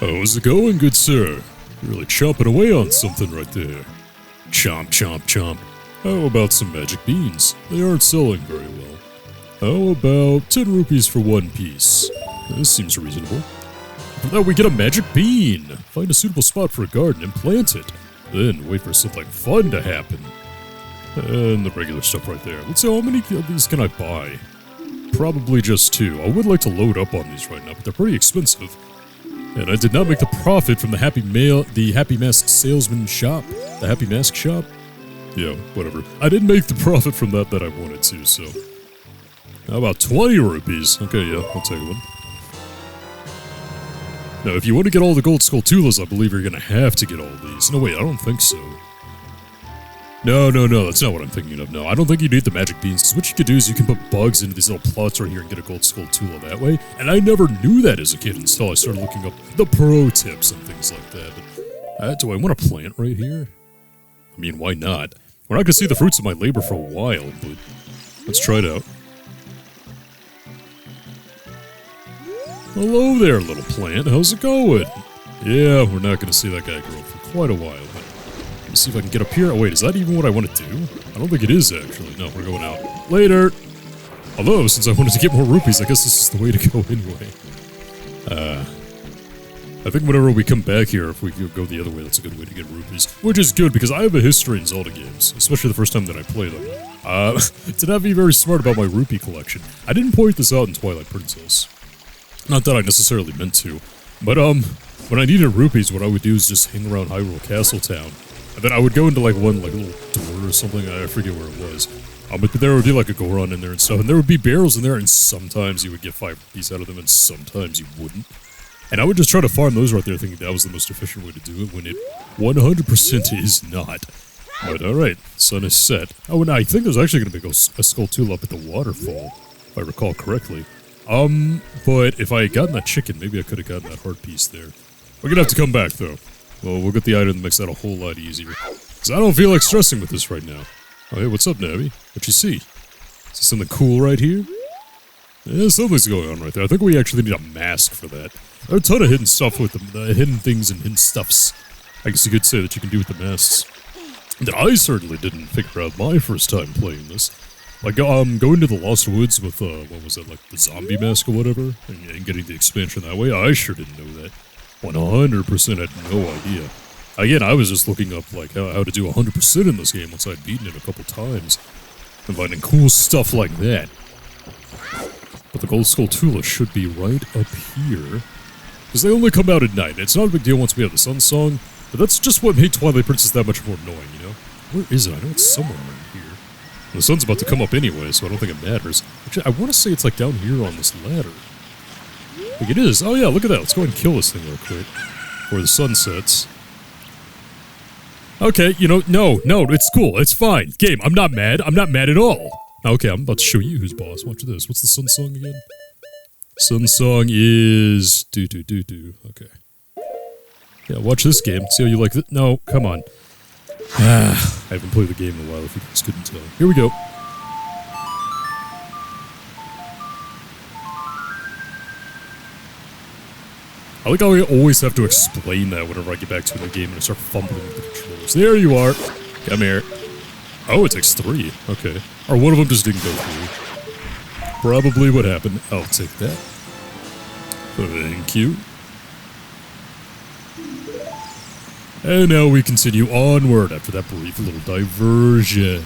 How's it going, good sir? You're really chomping away on something right there. Chomp, chomp, chomp. How about some magic beans? They aren't selling very well. How about 10 rupees for one piece? This seems reasonable. For that we get a magic bean. Find a suitable spot for a garden and plant it. Then wait for something fun to happen. And the regular stuff right there. Let's see, how many of these can I buy? Probably just 2. I would like to load up on these right now, but they're pretty expensive. And I did not make the profit from the Happy Mask Salesman shop. The Happy Mask shop? Yeah, whatever. I didn't make the profit from that I wanted to, so... How about 20 rupees? Okay, yeah, I'll take one. Now, if you want to get all the gold Skulltulas, I believe you're gonna have to get all these. No, wait, I don't think so. No, that's not what I'm thinking of. No, I don't think you need the magic beans, because what you could do is you can put bugs into these little plots right here and get a gold Skulltula that way. And I never knew that as a kid until I started looking up the pro tips and things like that. But, do I want to plant right here? I mean, why not? We're not gonna see the fruits of my labor for a while, but let's try it out. Hello there, little plant. How's it going? Yeah, we're not gonna see that guy grow for quite a while, but let me see if I can get up here. Oh wait, is that even what I want to do? I don't think it is, actually. No, we're going out. Later! Although, since I wanted to get more rupees, I guess this is the way to go anyway. I think whenever we come back here, if we go the other way, that's a good way to get rupees. Which is good, because I have a history in Zelda games, especially the first time that I play them. To not be very smart about my rupee collection. I didn't point this out in Twilight Princess. Not that I necessarily meant to, but when I needed rupees, what I would do is just hang around Hyrule Castle Town, and then I would go into one little door or something. I forget where it was. But there would be like a Goron in there and stuff, and there would be barrels in there, and sometimes you would get 5 rupees out of them, and sometimes you wouldn't. And I would just try to farm those right there, thinking that was the most efficient way to do it, when it 100% is not. But alright, sun is set. Oh, and I think there's actually going to be a Skulltula up at the waterfall, if I recall correctly. But if I had gotten that chicken, maybe I could have gotten that heart piece there. We're gonna have to come back, though. Well, we'll get the item that makes that a whole lot easier. Because I don't feel like stressing with this right now. Oh, hey, what's up, Nabby? What you see? Is there something cool right here? Yeah, something's going on right there. I think we actually need a mask for that. There are a ton of hidden stuff with them, hidden things and hidden stuffs. I guess you could say that you can do with the masks. That I certainly didn't figure out my first time playing this. Like, going to the Lost Woods with, what was that, like, the zombie mask or whatever, and getting the expansion that way, I sure didn't know that. 100% had no idea. Again, I was just looking up, like, how to do 100% in this game once I'd beaten it a couple times, and finding cool stuff like that. But the gold Skulltula should be right up here, because they only come out at night. It's not a big deal once we have the Sun Song, but that's just what made Twilight Princess that much more annoying, you know? Where is it? I know it's somewhere around here. The sun's about to come up anyway, so I don't think it matters. Actually, I want to say it's like down here on this ladder. I think it is. Oh yeah, look at that. Let's go ahead and kill this thing real quick before the sun sets. Okay, you know, no, it's cool. It's fine. Game, I'm not mad. I'm not mad at all. Okay, I'm about to show you who's boss. Watch this. What's the Sun Song again? Sun Song is... do. Okay. Yeah, watch this game. See how you like it. No, come on. I haven't played the game in a while, if you guys couldn't tell. Here we go. I like how I always have to explain that whenever I get back to the game and I start fumbling with the controllers. There you are. Come here. Oh, it takes 3. Okay. Or one of them just didn't go through. Probably what happened. I'll take that. Thank you. And now we continue onward after that brief little diversion.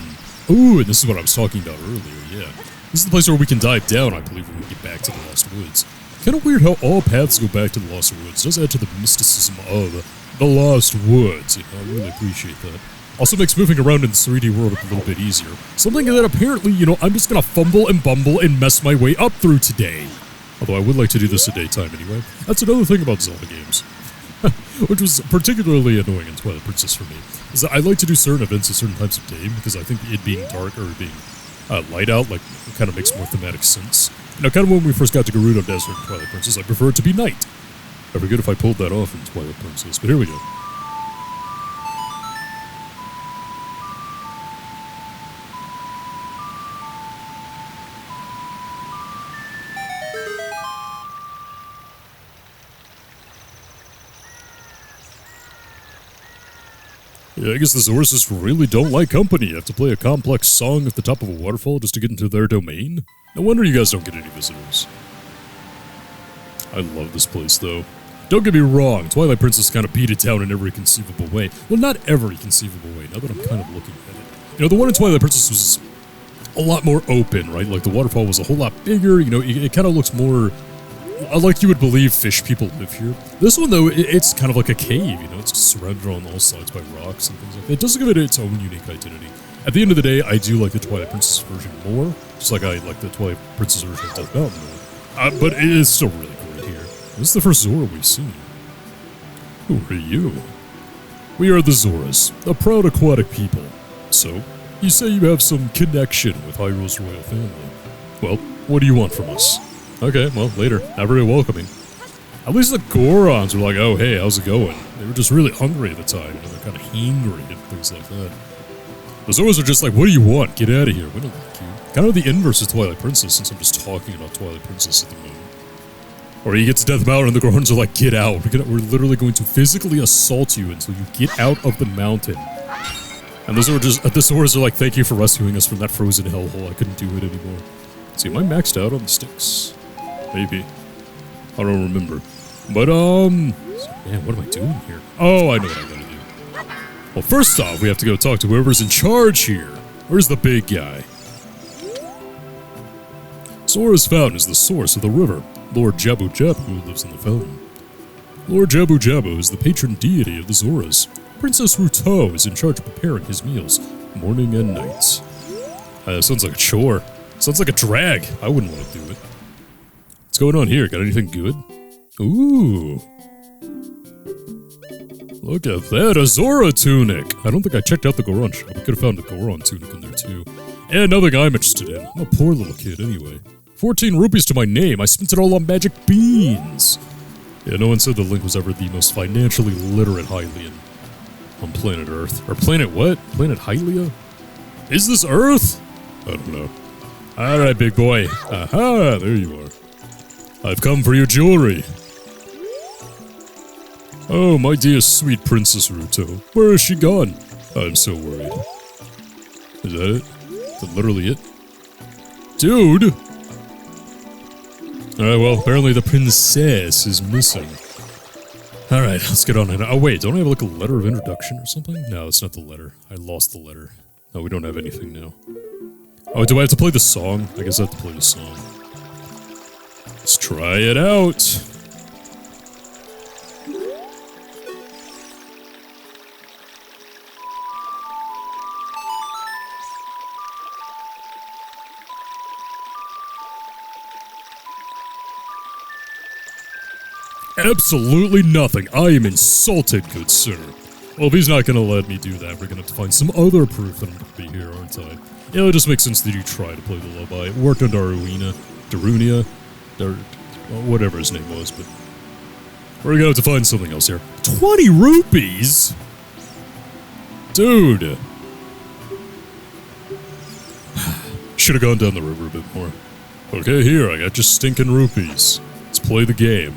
Ooh, and this is what I was talking about earlier, yeah. This is the place where we can dive down, I believe, when we get back to the Lost Woods. Kind of weird how all paths go back to the Lost Woods. It does add to the mysticism of the Lost Woods. You know, I really appreciate that. Also makes moving around in the 3D world a little bit easier. Something that apparently, you know, I'm just gonna fumble and bumble and mess my way up through today. Although I would like to do this at daytime anyway. That's another thing about Zelda games. Which was particularly annoying in Twilight Princess for me, is that I like to do certain events at certain times of day, because I think it being dark or being light out, like, kind of makes more thematic sense. You know, kind of when we first got to Gerudo Desert in Twilight Princess, I prefer it to be night. I'd be good if I pulled that off in Twilight Princess, but here we go. Yeah, I guess the Zoras just really don't like company. You have to play a complex song at the top of a waterfall just to get into their domain? No wonder you guys don't get any visitors. I love this place, though. Don't get me wrong, Twilight Princess kind of beat it down in every conceivable way. Well, not every conceivable way, now that I'm kind of looking at it. You know, the one in Twilight Princess was a lot more open, right? Like, the waterfall was a whole lot bigger, you know, it kind of looks more like you would believe fish people live here. This one, though, it's kind of like a cave, you know? It's surrounded on all sides by rocks and things like that. It does give it its own unique identity. At the end of the day, I do like the Twilight Princess version more, just like I like the Twilight Princess version of Death Mountain more. But it is still really great here. This is the first Zora we've seen. Who are you? We are the Zoras, a proud aquatic people. So, you say you have some connection with Hyrule's royal family. Well, what do you want from us? Okay, well, later. Not very welcoming. At least the Gorons were like, oh, hey, how's it going? They were just really hungry at the time, you know, they're kind of hangry and things like that. The Zoras are just like, what do you want? Get out of here. We don't like you. Kind of the inverse of Twilight Princess, since I'm just talking about Twilight Princess at the moment. Or you get to Death Mountain and the Gorons are like, get out. We're literally going to physically assault you until you get out of the mountain. And the Zoras are like, thank you for rescuing us from that frozen hellhole. I couldn't do it anymore. See, am I maxed out on the sticks? Maybe. I don't remember. But, man, what am I doing here? Oh, I know what I gotta do. Well, first off, we have to go talk to whoever's in charge here. Where's the big guy? Zora's fountain is the source of the river. Lord Jabu Jabu lives in the fountain. Lord Jabu Jabu is the patron deity of the Zoras. Princess Ruto is in charge of preparing his meals, morning and night. Sounds like a chore. Sounds like a drag. I wouldn't want to do it. What's going on here? Got anything good? Ooh. Look at that, a Zora tunic! I don't think I checked out the Goron shop. We could have found a Goron tunic in there too. And nothing I'm interested in. I'm a poor little kid anyway. 14 rupees to my name. I spent it all on magic beans. Yeah, no one said the Link was ever the most financially literate Hylian on planet Earth. Or planet what? Planet Hylia? Is this Earth? I don't know. Alright, big boy. Aha, there you are. I've come for your jewelry. Oh, my dear sweet Princess Ruto. Where has she gone? I'm so worried. Is that it? Is that literally it? Dude! Alright, well, apparently the princess is missing. Alright, let's get on it. Oh, wait, don't I have like a letter of introduction or something? No, that's not the letter. I lost the letter. No, we don't have anything now. Oh, do I have to play the song? I guess I have to play the song. Let's try it out. Absolutely nothing. I am insulted, good sir. Well, if he's not gonna let me do that, we're gonna have to find some other proof that I'm gonna be here, aren't I? Yeah, it just makes sense that you try to play the lullaby. It worked on Darunia, whatever his name was, but we're gonna have to find something else here. 20 rupees? Dude. Should have gone down the river a bit more. Okay, here, I got your stinking rupees. Let's play the game.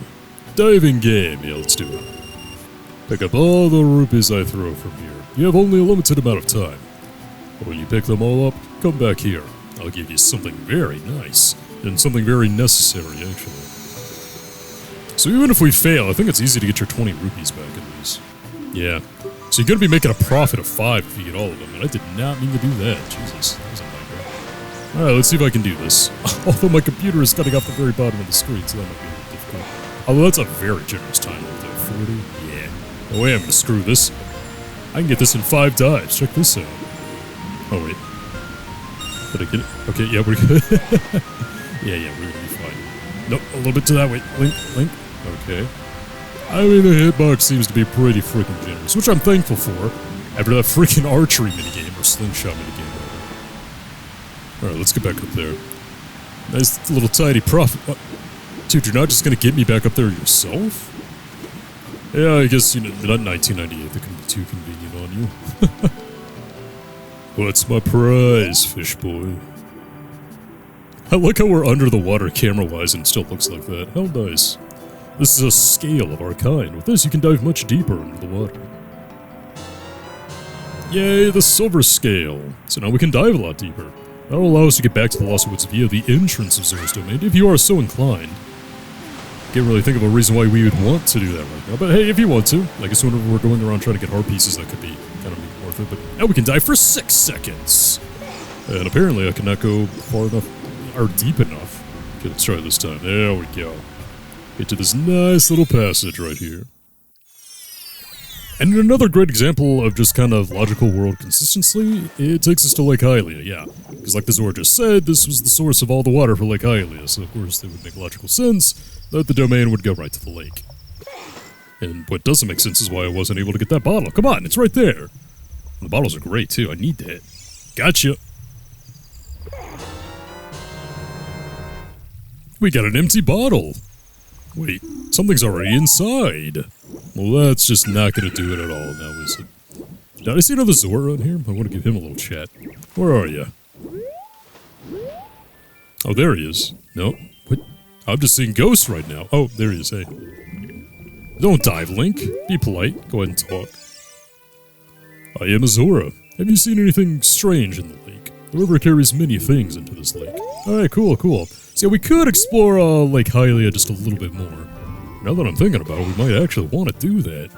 Diving game. Yeah, let's do it. Pick up all the rupees I throw from here. You have only a limited amount of time. When you pick them all up, come back here. I'll give you something very nice. And something very necessary, actually. So even if we fail, I think it's easy to get your 20 rupees back at least. Yeah. So you're gonna be making a profit of 5 if you get all of them, and I did not mean to do that. Jesus. That was a nightmare. Alright, let's see if I can do this. Although my computer is cutting off the very bottom of the screen, so that might be a little difficult. Although that's a very generous time right there. 40? Yeah. No way I'm gonna screw this. I can get this in 5 dives. Check this out. Oh, wait. Did I get it? Okay, yeah, we're good. yeah, we're gonna be fine. Nope, a little bit to that way. Link. Okay. I mean, the hitbox seems to be pretty freaking generous, which I'm thankful for, after that freaking archery minigame, or slingshot minigame. Alright, let's get back up there. Nice little tidy profit. What? Dude, you're not just gonna get me back up there yourself? Yeah, I guess, you know, not 1998, that can be too convenient on you. What's my prize, fish boy? I like how we're under the water camera-wise and it still looks like that. How nice. This is a scale of our kind. With this, you can dive much deeper into the water. Yay, the silver scale. So now we can dive a lot deeper. That'll allow us to get back to the Lost Woods via the entrance of Zora's domain, if you are so inclined. Can't really think of a reason why we would want to do that right now, but hey, if you want to. I guess whenever we're going around trying to get heart pieces, that could be kind of worth it, but now we can dive for 6 seconds. And apparently I cannot go far enough, or deep enough. Okay, let's try this time. There we go. Get to this nice little passage right here. And another great example of just kind of logical world consistency, it takes us to Lake Hylia, yeah. Because like the Zora just said, this was the source of all the water for Lake Hylia, so of course it would make logical sense that the domain would go right to the lake. And what doesn't make sense is why I wasn't able to get that bottle. Come on, it's right there! And the bottles are great too, I need that. Gotcha! We got an empty bottle! Wait, something's already inside! Well, that's just not gonna do it at all now, is it? Did I see another Zora on here? I want to give him a little chat. Where are you? Oh, there he is. No, what? I'm just seeing ghosts right now. Oh, there he is, hey. Don't dive, Link. Be polite. Go ahead and talk. I am a Zora. Have you seen anything strange in the lake? The river carries many things into this lake. Alright, cool, cool. So yeah, we could explore Lake Hylia just a little bit more. Now that I'm thinking about it, we might actually want to do that.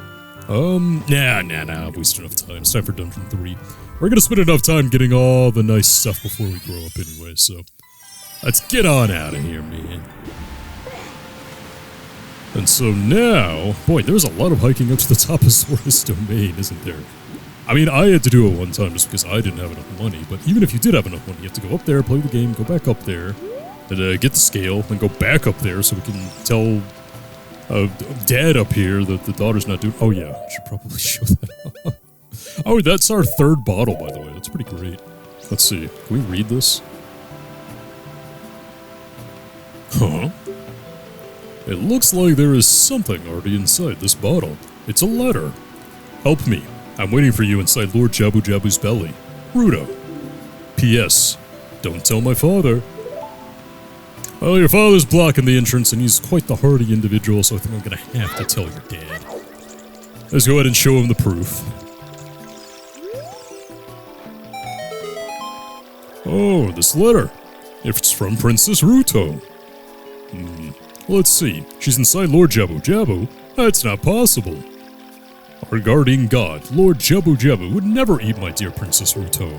Nah, I've wasted enough time. It's time for Dungeon 3. We're gonna spend enough time getting all the nice stuff before we grow up anyway, so... Let's get on out of here, man. And so now... Boy, there's a lot of hiking up to the top of Zora's domain, isn't there? I mean, I had to do it one time just because I didn't have enough money, but even if you did have enough money, you have to go up there, play the game, go back up there, and get the scale, then go back up there so we can tell... Dad up here that the daughter's not doing... Oh yeah, I should probably show that. Oh, that's our 3rd bottle, by the way. That's pretty great. Let's see. Can we read this? Huh? It looks like there is something already inside this bottle. It's a letter. Help me. I'm waiting for you inside Lord Jabu Jabu's belly. Ruto. P.S. Don't tell my father. Well, your father's blocking the entrance, and he's quite the hardy individual, so I think I'm gonna have to tell your dad. Let's go ahead and show him the proof. Oh, this letter. It's from Princess Ruto. Let's see. She's inside Lord Jabu Jabu? That's not possible. Our guardian god, Lord Jabu Jabu, would never eat my dear Princess Ruto.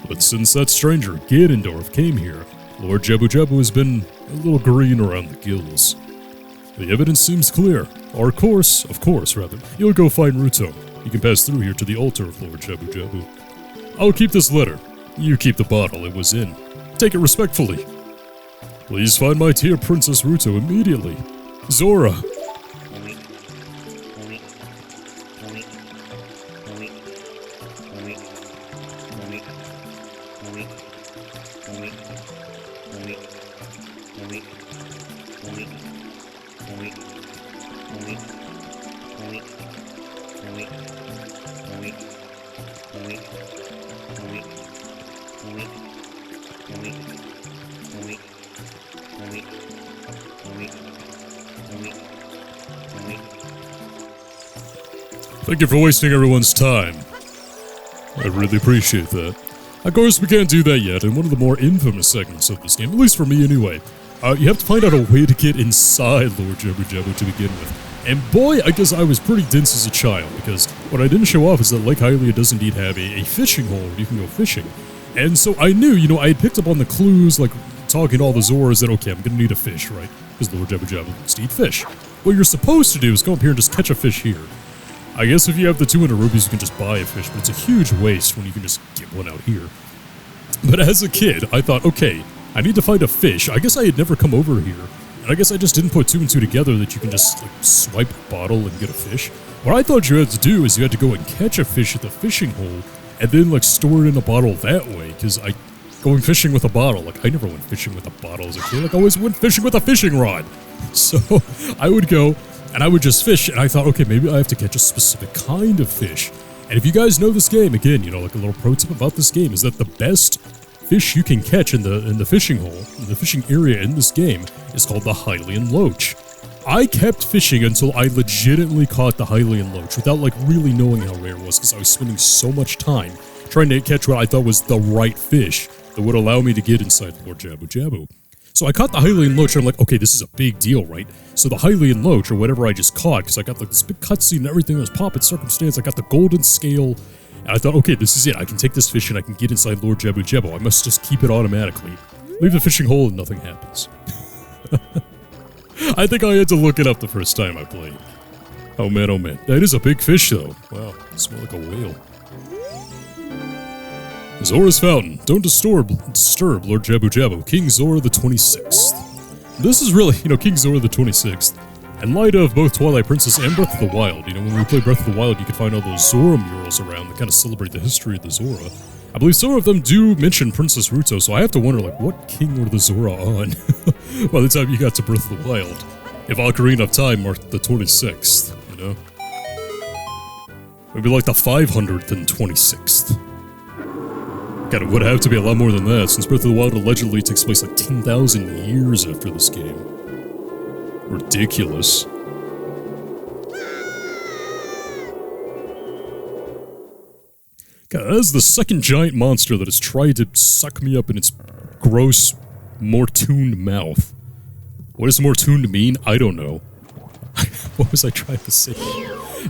But since that stranger, Ganondorf, came here, Lord Jabu Jabu has been a little green around the gills. The evidence seems clear. Our course, of course, rather. You'll go find Ruto. You can pass through here to the altar of Lord Jabu Jabu. I'll keep this letter. You keep the bottle it was in. Take it respectfully. Please find my dear Princess Ruto immediately. Zora. Thank you for wasting everyone's time. I really appreciate that. Of course, we can't do that yet in one of the more infamous segments of this game, at least for me anyway. You have to find out a way to get inside Lord Jabu Jabu to begin with. And boy, I guess I was pretty dense as a child, because what I didn't show off is that Lake Hylia does indeed have a fishing hole where you can go fishing. And so I knew, you know, I had picked up on the clues, like talking to all the Zoras, that okay, I'm gonna need a fish, right? Because Lord Jabu Jabu wants to eat fish. What you're supposed to do is come up here and just catch a fish here. I guess if you have the 200 rupees, you can just buy a fish, but it's a huge waste when you can just get one out here. But as a kid, I thought, okay, I need to find a fish. I guess I had never come over here, and I guess I just didn't put 2 and 2 together that you can just like, swipe a bottle and get a fish. What I thought you had to do is you had to go and catch a fish at the fishing hole, and then like store it in a bottle that way, because going fishing with a bottle, like I never went fishing with a bottle as a kid, like I always went fishing with a fishing rod. So I would go, and I would just fish, and I thought, okay, maybe I have to catch a specific kind of fish. And if you guys know this game, again, you know, like a little pro tip about this game is that the best fish you can catch in the fishing hole, in the fishing area in this game, is called the Hylian Loach. I kept fishing until I legitimately caught the Hylian Loach without like really knowing how rare it was because I was spending so much time trying to catch what I thought was the right fish that would allow me to get inside Lord Jabu Jabu. So I caught the Hylian Loach and I'm like, okay, this is a big deal, right? So the Hylian Loach, or whatever I just caught, because I got like this big cutscene and everything, that was pomp and circumstance, I got the golden scale, and I thought, okay, this is it. I can take this fish and I can get inside Lord Jabu Jabu. I must just keep it automatically. Leave the fishing hole and nothing happens. I think I had to look it up the first time I played. Oh man, oh man. That is a big fish though. Wow, it smells like a whale. Zora's Fountain. Don't disturb Lord Jabu Jabu. King Zora the 26th. This is really, King Zora the 26th. In light of both Twilight Princess and Breath of the Wild, when we play Breath of the Wild, you can find all those Zora murals around that kind of celebrate the history of the Zora. I believe some of them do mention Princess Ruto, so I have to wonder, like, what king were the Zora on by the time you got to Breath of the Wild? If Ocarina of Time marked the 26th, Maybe like the 526th. God, it would have to be a lot more than that, since Breath of the Wild allegedly takes place like 10,000 years after this game. Ridiculous. God, that is the second giant monster that has tried to suck me up in its gross, Mortoon mouth. What does Mortoon mean? I don't know. What was I trying to say?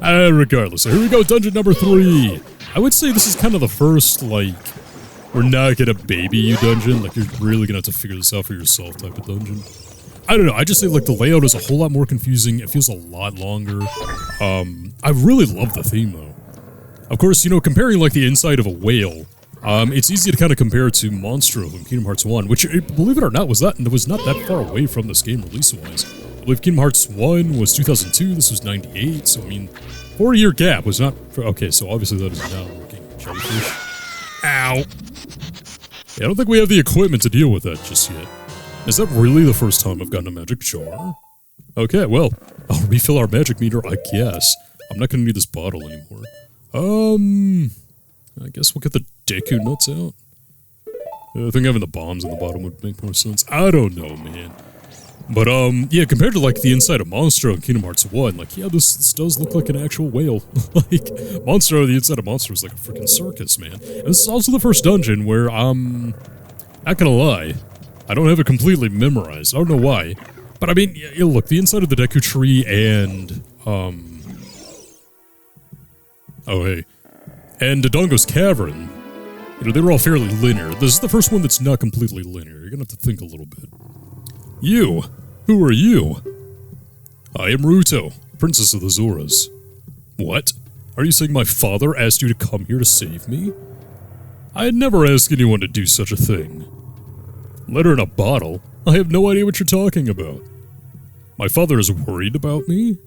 Regardless, so here we go, dungeon number 3. I would say this is kind of the first, like, we're not gonna baby you dungeon, like you're really gonna have to figure this out for yourself type of dungeon. I don't know, I just say like the layout is a whole lot more confusing, it feels a lot longer. I really love the theme though. Of course, comparing like the inside of a whale, it's easy to kind of compare to Monstro in Kingdom Hearts 1, which, believe it or not, was not that far away from this game release-wise. I believe Kingdom Hearts 1 was 2002, this was 98, so I mean, 4-year gap was not, okay, so obviously that is now working. Jellyfish. Ow! Yeah, I don't think we have the equipment to deal with that just yet. Is that really the first time I've gotten a magic jar? Okay, well, I'll refill our magic meter, I guess. I'm not gonna need this bottle anymore. I guess we'll get the Deku nuts out. I think having the bombs on the bottom would make more sense. I don't know, man. But, yeah, compared to, like, the inside of Monstro in Kingdom Hearts 1, like, yeah, this does look like an actual whale. Like, Monstro, the inside of Monstro is like a freaking circus, man. And this is also the first dungeon where, not gonna lie, I don't have it completely memorized. I don't know why. But, I mean, yeah, look, the inside of the Deku Tree and, oh, hey. And Dodongo's Cavern, they were all fairly linear. This is the first one that's not completely linear. You're gonna have to think a little bit. You! Who are you? I am Ruto, Princess of the Zoras. What? Are you saying my father asked you to come here to save me? I had never asked anyone to do such a thing. Letter in a bottle? I have no idea what you're talking about. My father is worried about me?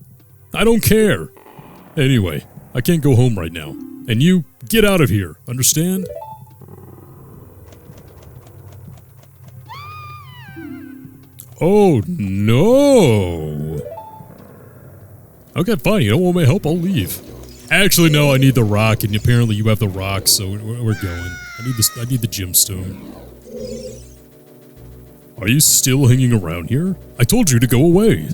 I don't care. Anyway, I can't go home right now. And you, get out of here, understand? Oh, no! Okay, fine, you don't want my help, I'll leave. Actually, no, I need the rock, and apparently you have the rock, so we're going. I need the gemstone. Are you still hanging around here? I told you to go away.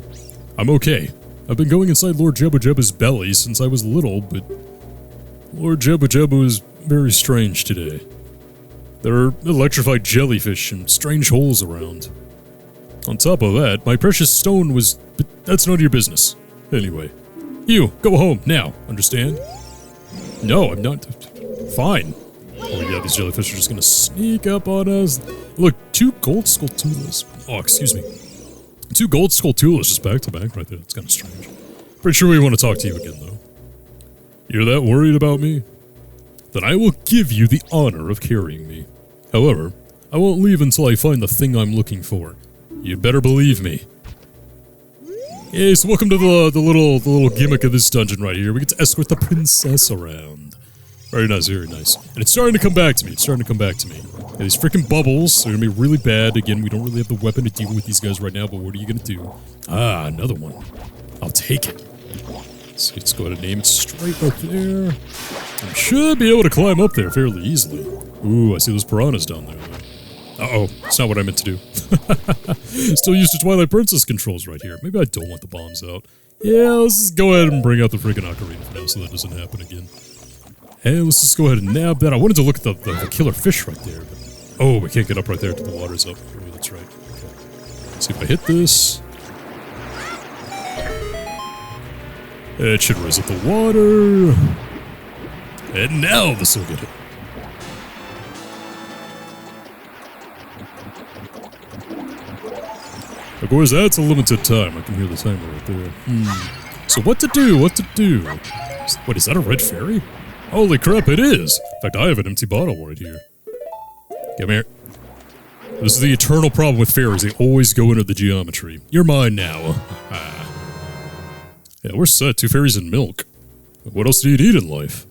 I'm okay. I've been going inside Lord Jabu Jabu's belly since I was little, but Lord Jabu Jabu is very strange today. There are electrified jellyfish and strange holes around. On top of that, my precious stone was... but that's none of your business. Anyway. You, go home, now, understand? No, I'm not... Fine. Oh yeah, these jellyfish are just gonna sneak up on us. Look, 2 gold Skulltulas. Oh, excuse me. 2 gold Skulltulas just back to back right there. It's kinda strange. Pretty sure we want to talk to you again, though. You're that worried about me? Then I will give you the honor of carrying me. However, I won't leave until I find the thing I'm looking for. You'd better believe me. Yeah, so welcome to the little gimmick of this dungeon right here. We get to escort the princess around. Very nice, very nice. And it's starting to come back to me. Yeah, these freaking bubbles are gonna be really bad. Again, we don't really have the weapon to deal with these guys right now, but what are you gonna do? Ah, another one. I'll take it. So let's go ahead and aim it straight up there. I should be able to climb up there fairly easily. Ooh, I see those piranhas down there. Uh-oh, that's not what I meant to do. Still used to Twilight Princess controls right here. Maybe I don't want the bombs out. Yeah, let's just go ahead and bring out the freaking Ocarina for now so that doesn't happen again. And let's just go ahead and nab that. I wanted to look at the killer fish right there. But, oh, we can't get up right there till the water's up. Oh, that's right. Okay. Let's see if I hit this. It should raise up the water. And now this will get it. Of course, that's a limited time. I can hear the timer right there. So what to do? What to do? Wait, is that a red fairy? Holy crap, it is! In fact, I have an empty bottle right here. Come here. This is the eternal problem with fairies. They always go into the geometry. You're mine now. Yeah, we're set. 2 fairies and milk. What else do you need in life?